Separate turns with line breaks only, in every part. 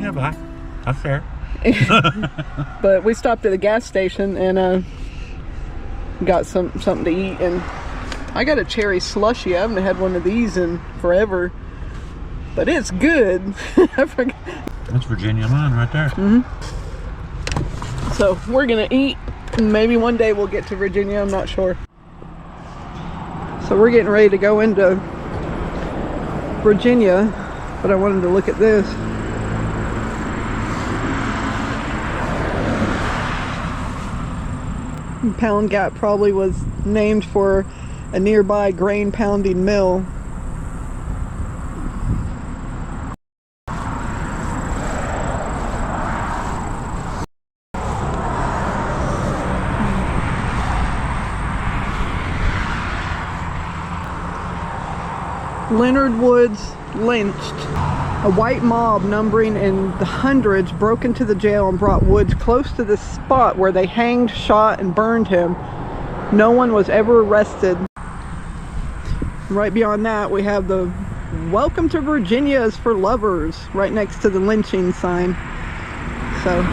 Yeah, bye. That's fair.
But we stopped at a gas station and got something to eat, and I got a cherry slushy. I haven't had one of these in forever, but it's good. I forgot.
That's Virginia Line right there.
So we're gonna eat, and maybe one day we'll get to Virginia. I'm not sure. So we're getting ready to go into Virginia, but I wanted to look at this. Pound Gap probably was named for a nearby grain pounding mill. Leonard Woods lynched. A white mob numbering in the hundreds broke into the jail and brought Woods close to the spot where they hanged, shot, and burned him. No one was ever arrested. Right beyond that, we have the "Welcome to Virginia is for lovers" right next to the lynching sign. So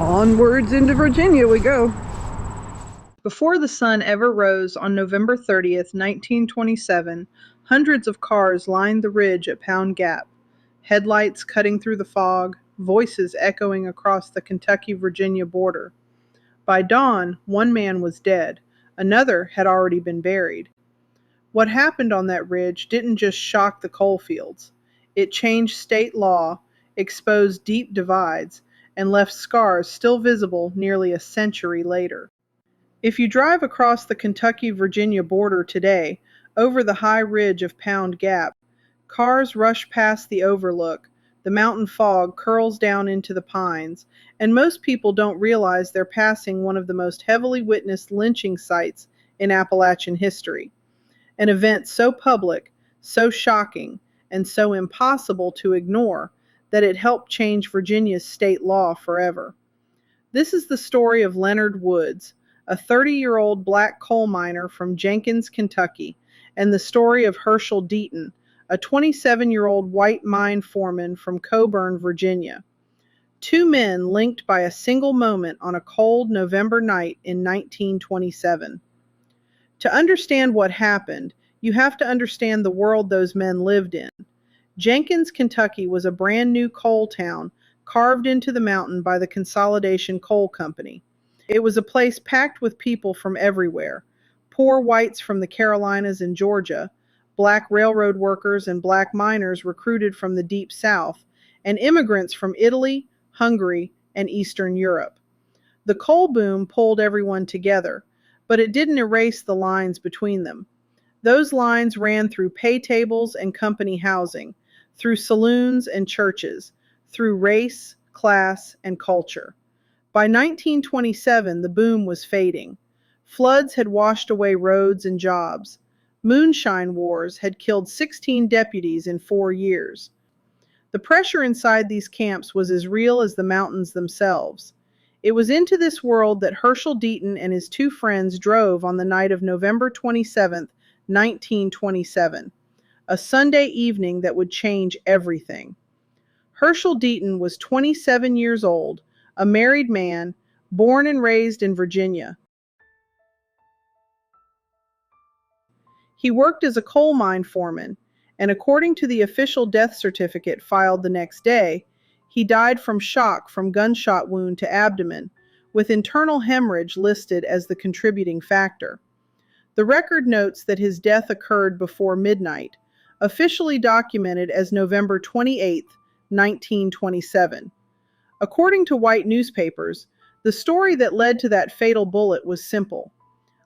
onwards into Virginia we go. Before the sun ever rose on November 30th, 1927, hundreds of cars lined the ridge at Pound Gap, headlights cutting through the fog, voices echoing across the Kentucky-Virginia border. By dawn, one man was dead. Another had already been buried. What happened on that ridge didn't just shock the coal fields. It changed state law, exposed deep divides, and left scars still visible nearly a century later. If you drive across the Kentucky-Virginia border today, over the high ridge of Pound Gap, cars rush past the overlook, the mountain fog curls down into the pines, and most people don't realize they're passing one of the most heavily witnessed lynching sites in Appalachian history. An event so public, so shocking, and so impossible to ignore that it helped change Virginia's state law forever. This is the story of Leonard Woods, a 30-year-old black coal miner from Jenkins, Kentucky, and the story of Herschel Deaton, a 27-year-old white mine foreman from Coburn, Virginia. Two men linked by a single moment on a cold November night in 1927. To understand what happened, you have to understand the world those men lived in. Jenkins, Kentucky was a brand new coal town carved into the mountain by the Consolidation Coal Company. It was a place packed with people from everywhere. Poor whites from the Carolinas and Georgia, black railroad workers and black miners recruited from the Deep South, and immigrants from Italy, Hungary, and Eastern Europe. The coal boom pulled everyone together, but it didn't erase the lines between them. Those lines ran through pay tables and company housing, through saloons and churches, through race, class, and culture. By 1927, the boom was fading. Floods had washed away roads and jobs. Moonshine wars had killed 16 deputies in 4 years. The pressure inside these camps was as real as the mountains themselves. It was into this world that Herschel Deaton and his two friends drove on the night of November 27, 1927. A Sunday evening that would change everything. Herschel Deaton was 27 years old, a married man, born and raised in Virginia. He worked as a coal mine foreman, and according to the official death certificate filed the next day, he died from shock from gunshot wound to abdomen, with internal hemorrhage listed as the contributing factor. The record notes that his death occurred before midnight, officially documented as November 28, 1927. According to white newspapers, the story that led to that fatal bullet was simple.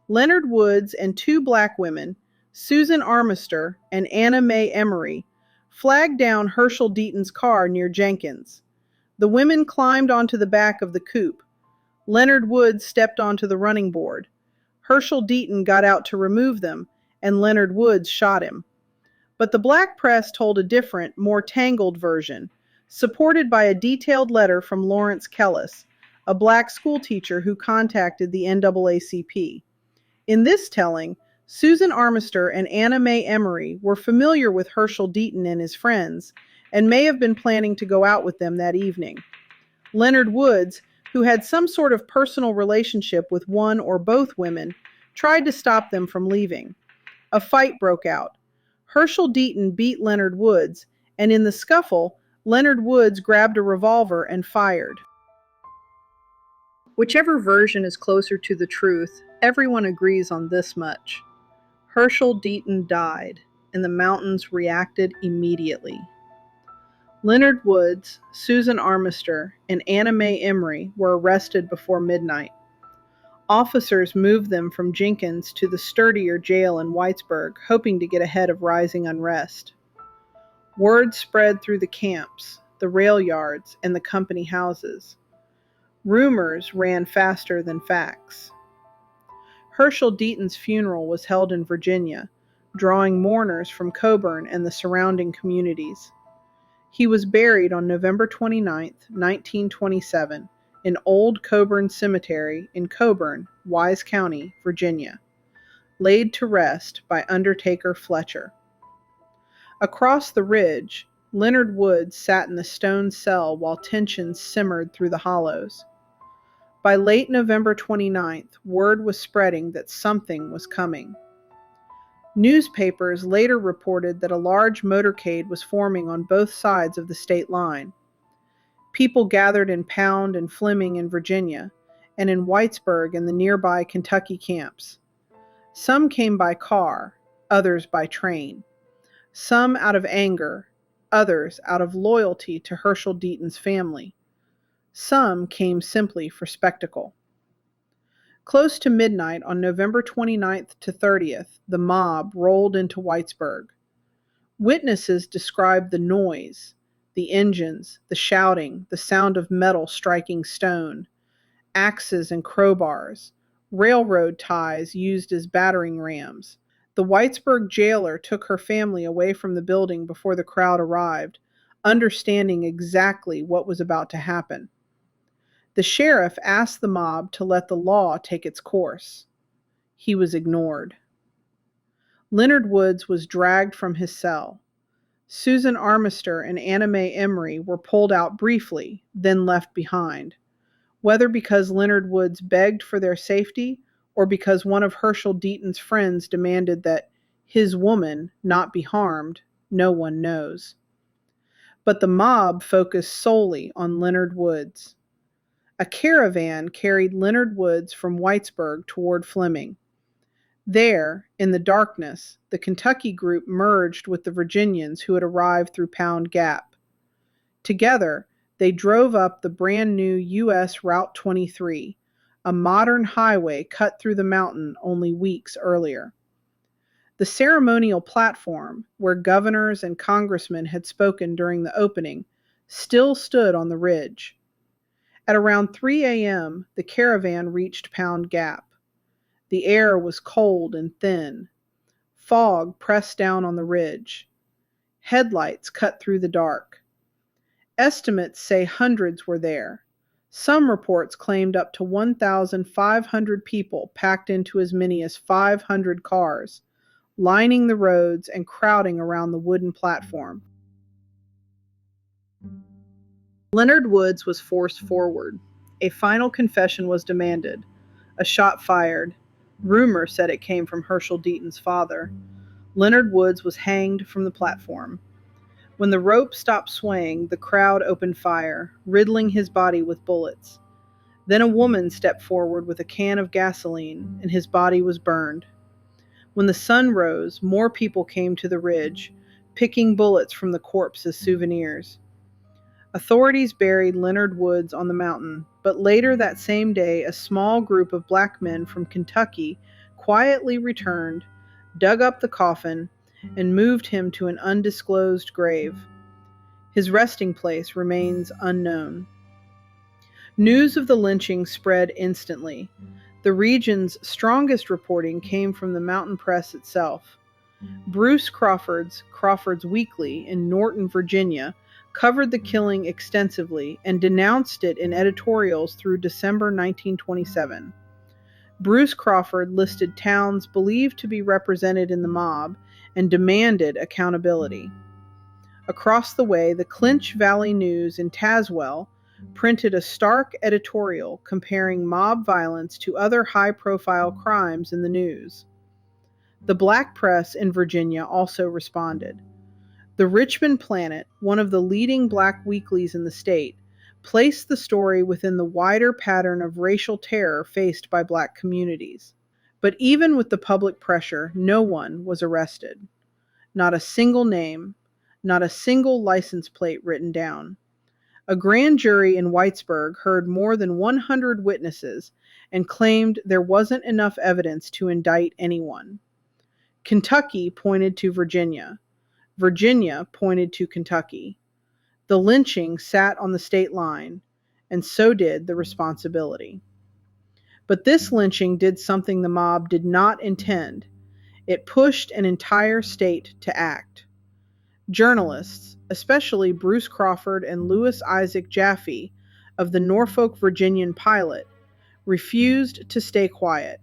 Leonard Woods and two black women, Susan Armister and Anna Mae Emery, flagged down Herschel Deaton's car near Jenkins. The women climbed onto the back of the coupe. Leonard Woods stepped onto the running board. Herschel Deaton got out to remove them, and Leonard Woods shot him. But the black press told a different, more tangled version, supported by a detailed letter from Lawrence Kellis, a black schoolteacher who contacted the NAACP. In this telling, Susan Armister and Anna Mae Emery were familiar with Herschel Deaton and his friends and may have been planning to go out with them that evening. Leonard Woods, who had some sort of personal relationship with one or both women, tried to stop them from leaving. A fight broke out. Herschel Deaton beat Leonard Woods, and in the scuffle, Leonard Woods grabbed a revolver and fired. Whichever version is closer to the truth, everyone agrees on this much. Herschel Deaton died, and the mountains reacted immediately. Leonard Woods, Susan Armister, and Anna Mae Emery were arrested before midnight. Officers moved them from Jenkins to the sturdier jail in Whitesburg, hoping to get ahead of rising unrest. Word spread through the camps, the rail yards, and the company houses. Rumors ran faster than facts. Herschel Deaton's funeral was held in Virginia, drawing mourners from Coburn and the surrounding communities. He was buried on November 29, 1927, in Old Coburn Cemetery in Coburn, Wise County, Virginia, laid to rest by Undertaker Fletcher. Across the ridge, Leonard Woods sat in the stone cell while tensions simmered through the hollows. By late November 29th, word was spreading that something was coming. Newspapers later reported that a large motorcade was forming on both sides of the state line. People gathered in Pound and Fleming in Virginia, and in Whitesburg and the nearby Kentucky camps. Some came by car, others by train. Some out of anger, others out of loyalty to Herschel Deaton's family. Some came simply for spectacle. Close to midnight on November 29th to 30th, the mob rolled into Whitesburg. Witnesses described the noise, the engines, the shouting, the sound of metal striking stone, axes and crowbars, railroad ties used as battering rams. The Whitesburg jailer took her family away from the building before the crowd arrived, understanding exactly what was about to happen. The sheriff asked the mob to let the law take its course. He was ignored. Leonard Woods was dragged from his cell. Susan Armister and Anna Mae Emery were pulled out briefly, then left behind. Whether because Leonard Woods begged for their safety or because one of Herschel Deaton's friends demanded that his woman not be harmed, no one knows. But the mob focused solely on Leonard Woods. A caravan carried Leonard Woods from Whitesburg toward Fleming. There, in the darkness, the Kentucky group merged with the Virginians who had arrived through Pound Gap. Together, they drove up the brand new U.S. Route 23, a modern highway cut through the mountain only weeks earlier. The ceremonial platform, where governors and congressmen had spoken during the opening, still stood on the ridge. At around 3 a.m., the caravan reached Pound Gap. The air was cold and thin. Fog pressed down on the ridge. Headlights cut through the dark. Estimates say hundreds were there. Some reports claimed up to 1,500 people packed into as many as 500 cars, lining the roads and crowding around the wooden platform. Leonard Woods was forced forward. A final confession was demanded. A shot fired. Rumor said it came from Herschel Deaton's father. Leonard Woods was hanged from the platform. When the rope stopped swaying, the crowd opened fire, riddling his body with bullets. Then a woman stepped forward with a can of gasoline, and his body was burned. When the sun rose, more people came to the ridge, picking bullets from the corpse as souvenirs. Authorities buried Leonard Woods on the mountain, but later that same day, a small group of black men from Kentucky quietly returned, dug up the coffin, and moved him to an undisclosed grave. His resting place remains unknown. News of the lynching spread instantly. The region's strongest reporting came from the mountain press itself. Bruce Crawford's Weekly in Norton, Virginia, covered the killing extensively and denounced it in editorials through December 1927. Bruce Crawford listed towns believed to be represented in the mob and demanded accountability. Across the way, the Clinch Valley News in Tazewell printed a stark editorial comparing mob violence to other high-profile crimes in the news. The black press in Virginia also responded. The Richmond Planet, one of the leading black weeklies in the state, placed the story within the wider pattern of racial terror faced by black communities. But even with the public pressure, no one was arrested. Not a single name, not a single license plate written down. A grand jury in Whitesburg heard more than 100 witnesses and claimed there wasn't enough evidence to indict anyone. Kentucky pointed to Virginia. Virginia pointed to Kentucky. The lynching sat on the state line, and so did the responsibility. But this lynching did something the mob did not intend. It pushed an entire state to act. Journalists, especially Bruce Crawford and Louis Isaac Jaffe of the Norfolk Virginian Pilot, refused to stay quiet.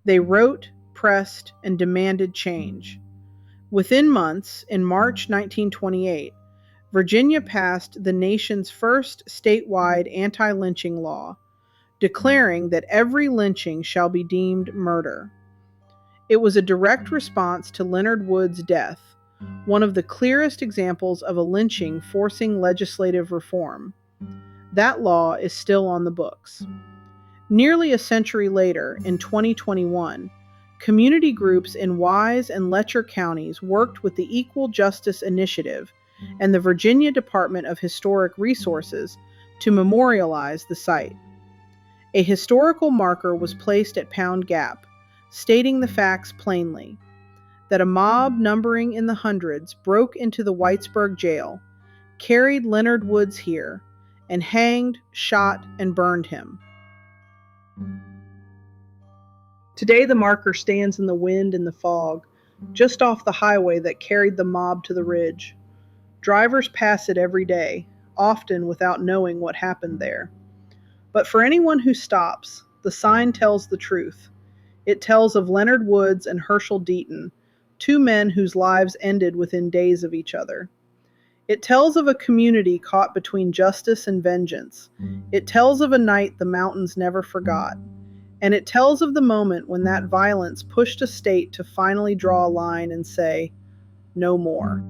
They wrote, pressed, and demanded change. Within months, in March 1928, Virginia passed the nation's first statewide anti-lynching law, declaring that every lynching shall be deemed murder. It was a direct response to Leonard Wood's death, one of the clearest examples of a lynching forcing legislative reform. That law is still on the books. Nearly a century later, in 2021, community groups in Wise and Letcher counties worked with the Equal Justice Initiative and the Virginia Department of Historic Resources to memorialize the site. A historical marker was placed at Pound Gap, stating the facts plainly, that a mob numbering in the hundreds broke into the Whitesburg jail, carried Leonard Woods here, and hanged, shot, and burned him. Today the marker stands in the wind and the fog, just off the highway that carried the mob to the ridge. Drivers pass it every day, often without knowing what happened there. But for anyone who stops, the sign tells the truth. It tells of Leonard Woods and Herschel Deaton, two men whose lives ended within days of each other. It tells of a community caught between justice and vengeance. It tells of a night the mountains never forgot. And it tells of the moment when that violence pushed a state to finally draw a line and say, no more.